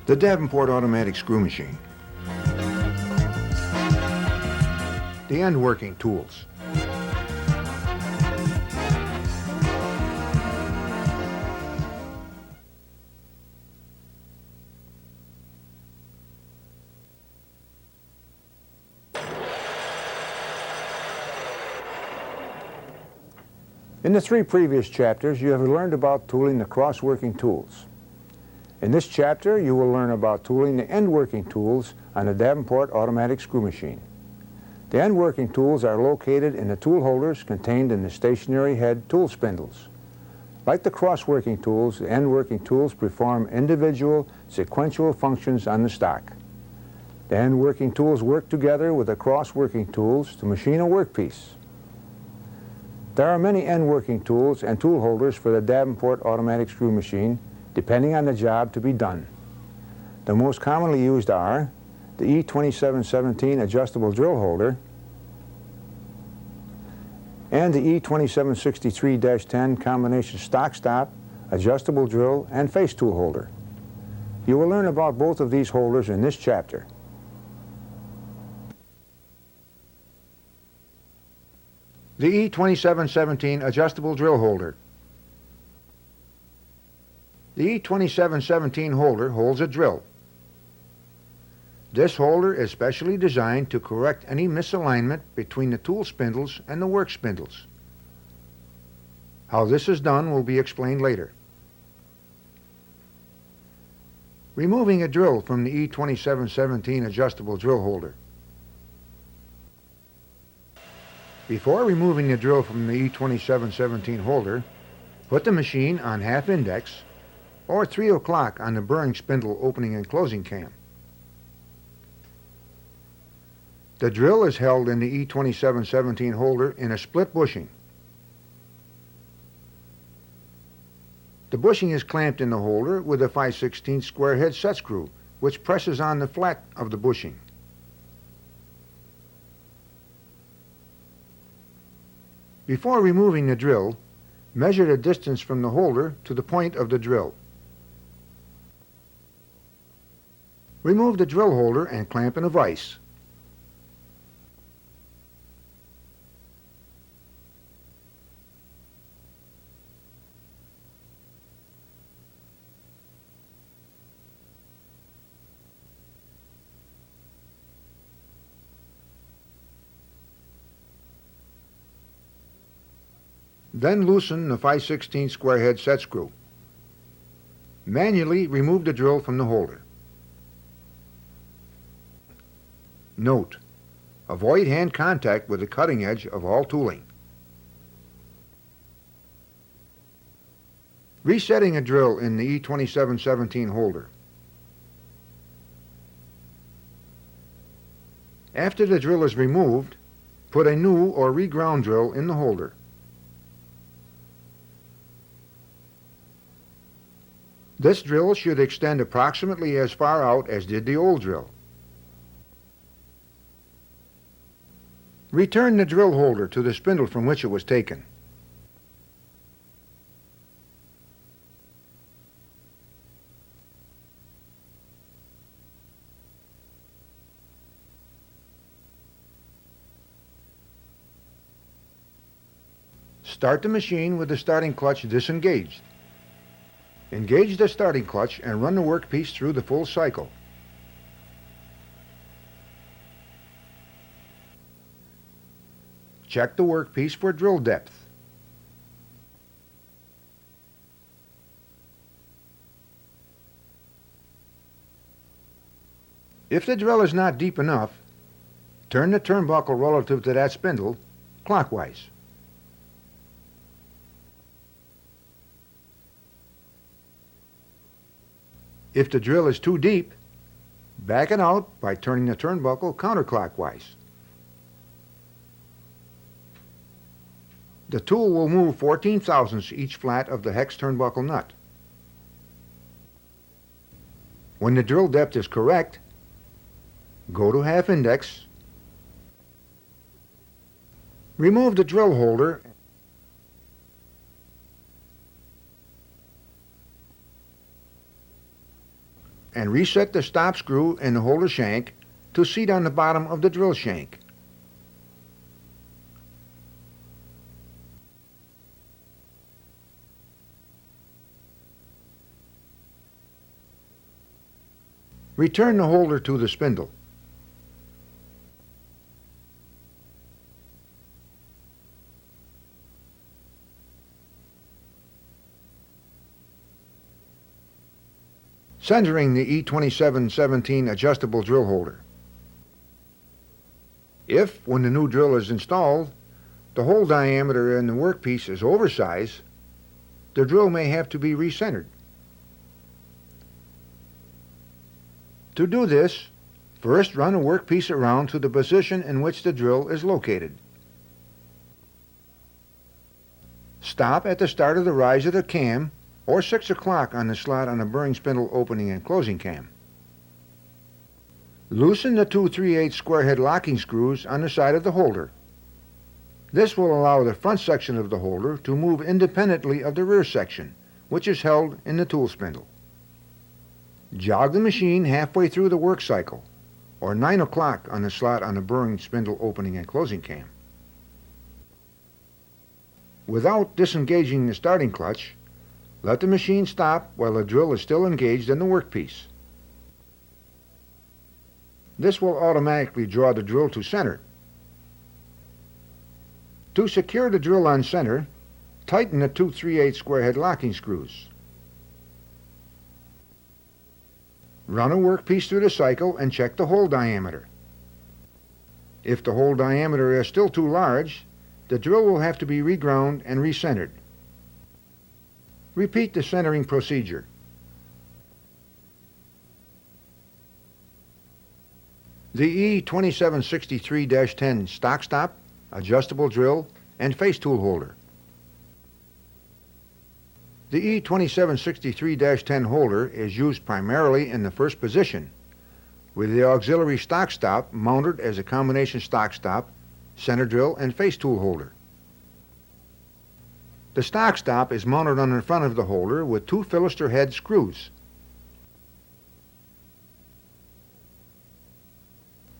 The Davenport automatic screw machine. The end working tools. In the 3 previous chapters, you have learned about tooling the cross-working tools. In this chapter, you will learn about tooling the end-working tools on the Davenport automatic screw machine. The end-working tools are located in the tool holders contained in the stationary head tool spindles. Like the cross-working tools, the end-working tools perform individual sequential functions on the stock. The end-working tools work together with the cross-working tools to machine a workpiece. There are many end-working tools and tool holders for the Davenport automatic screw machine, depending on the job to be done. The most commonly used are the E2717 adjustable drill holder and the E2763-10 combination stock stop, adjustable drill, and face tool holder. You will learn about both of these holders in this chapter. The E2717 adjustable drill holder. The E2717 holder holds a drill. This holder is specially designed to correct any misalignment between the tool spindles and the work spindles. How this is done will be explained later. Removing a drill from the E2717 adjustable drill holder. Before removing the drill from the E2717 holder, put the machine on half index or 3 o'clock on the burring spindle opening and closing cam. The drill is held in the E2717 holder in a split bushing. The bushing is clamped in the holder with a 5/16 square head set screw, which presses on the flat of the bushing. Before removing the drill, measure the distance from the holder to the point of the drill. Remove the drill holder and clamp in a vise. Then loosen the 5/16 square head set screw. Manually remove the drill from the holder. Note: avoid hand contact with the cutting edge of all tooling. Resetting a drill in the E2717 holder. After the drill is removed, put a new or reground drill in the holder. This drill should extend approximately as far out as did the old drill. Return the drill holder to the spindle from which it was taken. Start the machine with the starting clutch disengaged. Engage the starting clutch and run the workpiece through the full cycle. Check the workpiece for drill depth. If the drill is not deep enough, turn the turnbuckle relative to that spindle clockwise. If the drill is too deep, back it out by turning the turnbuckle counterclockwise. The tool will move 14 thousandths each flat of the hex turnbuckle nut. When the drill depth is correct, go to half index, remove the drill holder and reset the stop screw in the holder shank to seat on the bottom of the drill shank. Return the holder to the spindle. Centering the E2717 adjustable drill holder. If, when the new drill is installed, the hole diameter in the workpiece is oversized, the drill may have to be recentered. To do this, first run a workpiece around to the position in which the drill is located. Stop at the start of the rise of the cam or 6 o'clock on the slot on the bearing spindle opening and closing cam. Loosen the two 3/8 square head locking screws on the side of the holder. This will allow the front section of the holder to move independently of the rear section, which is held in the tool spindle. Jog the machine halfway through the work cycle, or 9 o'clock on the slot on the bearing spindle opening and closing cam. Without disengaging the starting clutch, let the machine stop while the drill is still engaged in the workpiece. This will automatically draw the drill to center. To secure the drill on center, tighten the two 3/8 square head locking screws. Run a workpiece through the cycle and check the hole diameter. If the hole diameter is still too large, the drill will have to be reground and recentered. Repeat the centering procedure. The E2763-10 stock stop, adjustable drill, and face tool holder. The E2763-10 holder is used primarily in the first position, with the auxiliary stock stop mounted as a combination stock stop, center drill, and face tool holder. The stock stop is mounted on the front of the holder with two Philister head screws.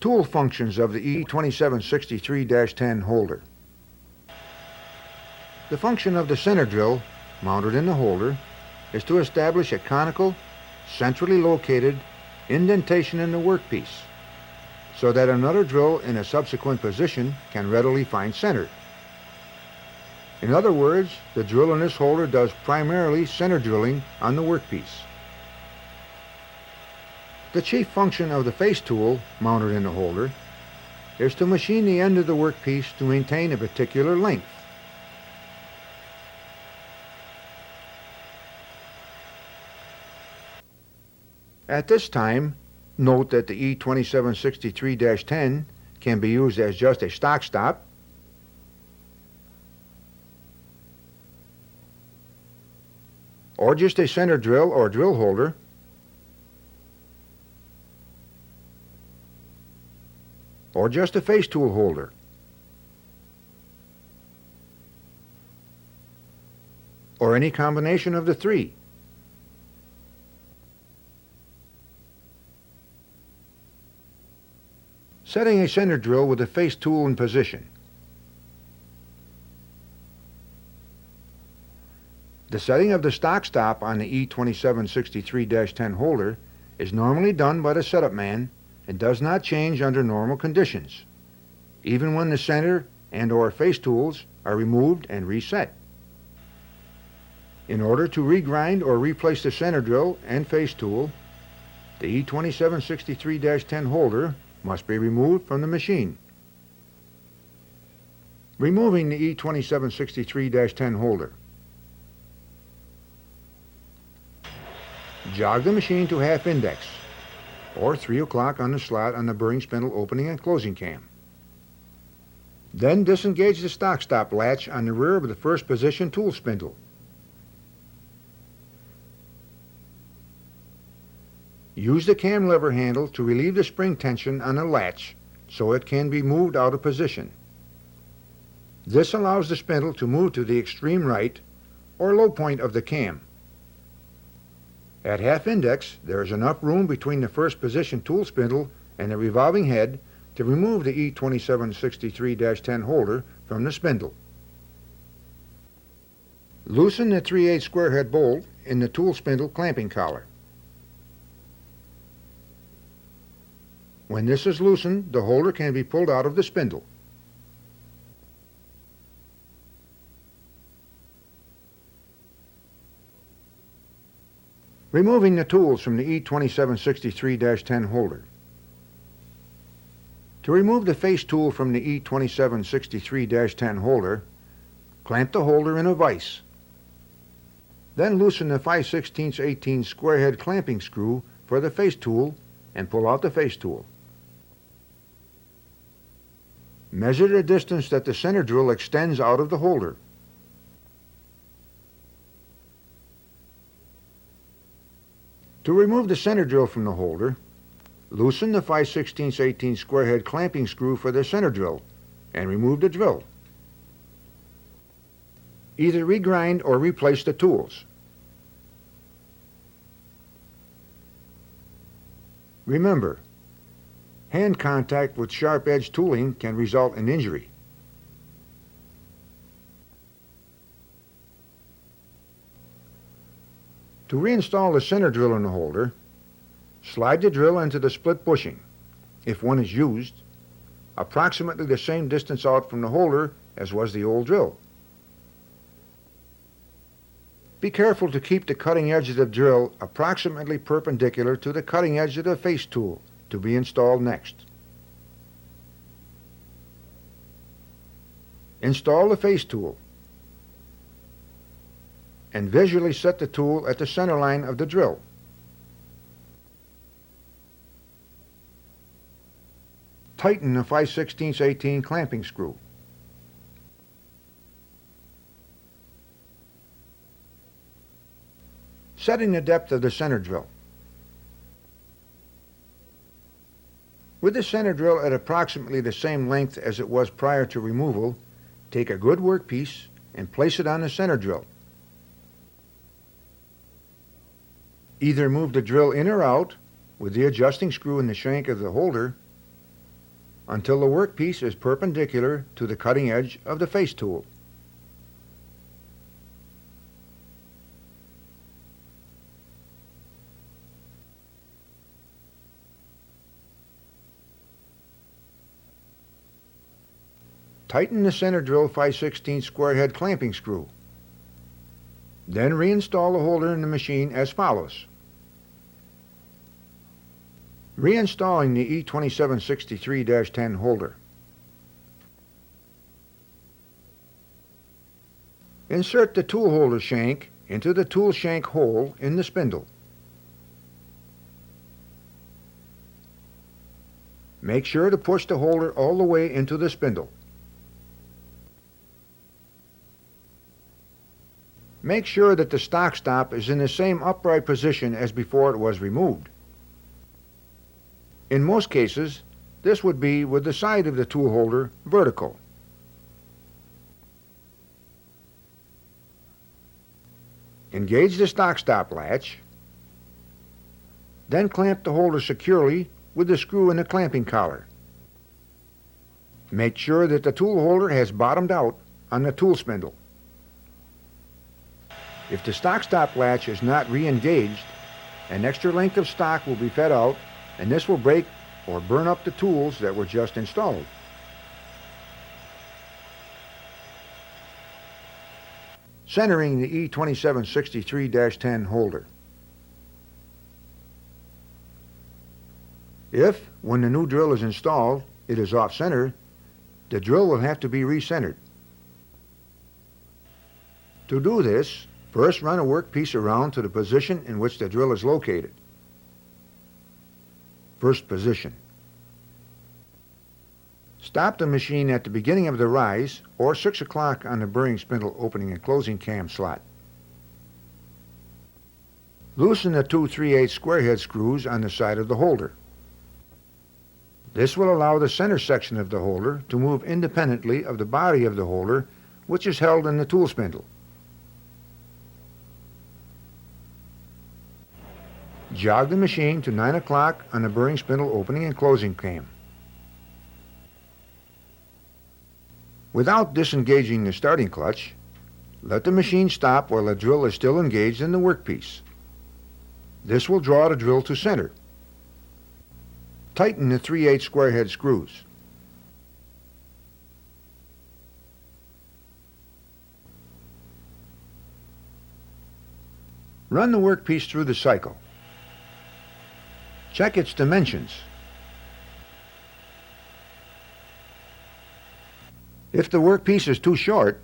Tool functions of the E2763-10 holder. The function of the center drill, mounted in the holder, is to establish a conical, centrally located indentation in the workpiece, so that another drill in a subsequent position can readily find center. In other words, the drill in this holder does primarily center drilling on the workpiece. The chief function of the face tool, mounted in the holder, is to machine the end of the workpiece to maintain a particular length. At this time, note that the E2763-10 can be used as just a stock stop, or just a center drill or drill holder, or just a face tool holder. Or any combination of the three. Setting a center drill with a face tool in position. The setting of the stock stop on the E2763-10 holder is normally done by the setup man and does not change under normal conditions, even when the center and/or face tools are removed and reset. In order to regrind or replace the center drill and face tool, the E2763-10 holder must be removed from the machine. Removing the E2763-10 holder. Jog the machine to half index, or 3 o'clock on the slot on the bearing spindle opening and closing cam. Then disengage the stock stop latch on the rear of the first position tool spindle. Use the cam lever handle to relieve the spring tension on the latch so it can be moved out of position. This allows the spindle to move to the extreme right or low point of the cam. At half index, there is enough room between the first position tool spindle and the revolving head to remove the E2763-10 holder from the spindle. Loosen the 3/8 square head bolt in the tool spindle clamping collar. When this is loosened, the holder can be pulled out of the spindle. Removing the tools from the E2763-10 holder. To remove the face tool from the E2763-10 holder, clamp the holder in a vise. Then loosen the 5/16 square head clamping screw for the face tool and pull out the face tool. Measure the distance that the center drill extends out of the holder. To remove the center drill from the holder, loosen the 5/16 square head clamping screw for the center drill and remove the drill. Either regrind or replace the tools. Remember, hand contact with sharp-edged tooling can result in injury. To reinstall the center drill in the holder, slide the drill into the split bushing, if one is used, approximately the same distance out from the holder as was the old drill. Be careful to keep the cutting edge of the drill approximately perpendicular to the cutting edge of the face tool to be installed next. Install the face tool and visually set the tool at the center line of the drill. Tighten the 5/16 clamping screw. Setting the depth of the center drill. With the center drill at approximately the same length as it was prior to removal, take a good workpiece and place it on the center drill. Either move the drill in or out with the adjusting screw in the shank of the holder until the workpiece is perpendicular to the cutting edge of the face tool. Tighten the center drill 5/16 square head clamping screw. Then reinstall the holder in the machine as follows. Reinstalling the E2763-10 holder. Insert the tool holder shank into the tool shank hole in the spindle. Make sure to push the holder all the way into the spindle. Make sure that the stock stop is in the same upright position as before it was removed. In most cases, this would be with the side of the tool holder vertical. Engage the stock stop latch, then clamp the holder securely with the screw in the clamping collar. Make sure that the tool holder has bottomed out on the tool spindle. If the stock stop latch is not re-engaged, an extra length of stock will be fed out, and this will break or burn up the tools that were just installed. Centering the E2763-10 holder. If, when the new drill is installed, it is off-center, the drill will have to be recentered. To do this, first run a workpiece around to the position in which the drill is located. First position. Stop the machine at the beginning of the rise or 6 o'clock on the bearing spindle opening and closing cam slot. Loosen the two 3/8 square head screws on the side of the holder. This will allow the center section of the holder to move independently of the body of the holder, which is held in the tool spindle. Jog the machine to 9 o'clock on the bearing spindle opening and closing cam. Without disengaging the starting clutch, let the machine stop while the drill is still engaged in the workpiece. This will draw the drill to center. Tighten the 3/8 square head screws. Run the workpiece through the cycle. Check its dimensions. If the workpiece is too short,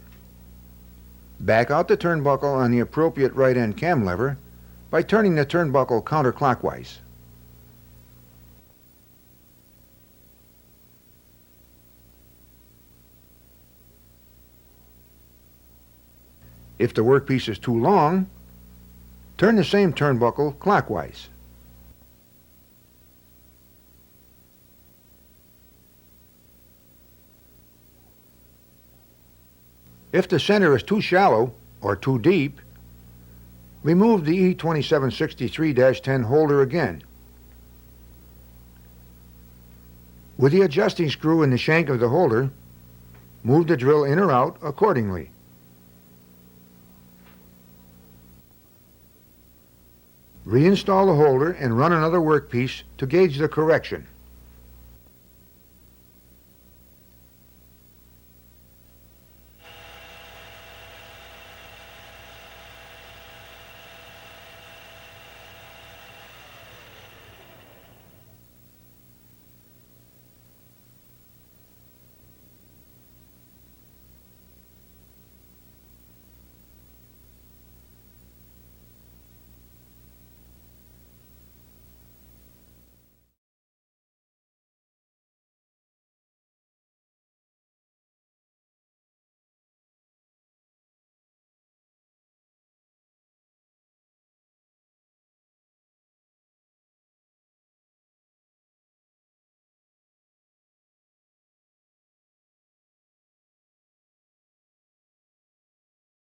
back out the turnbuckle on the appropriate right end cam lever by turning the turnbuckle counterclockwise. If the workpiece is too long, turn the same turnbuckle clockwise. If the center is too shallow or too deep, remove the E2763-10 holder again. With the adjusting screw in the shank of the holder, move the drill in or out accordingly. Reinstall the holder and run another workpiece to gauge the correction.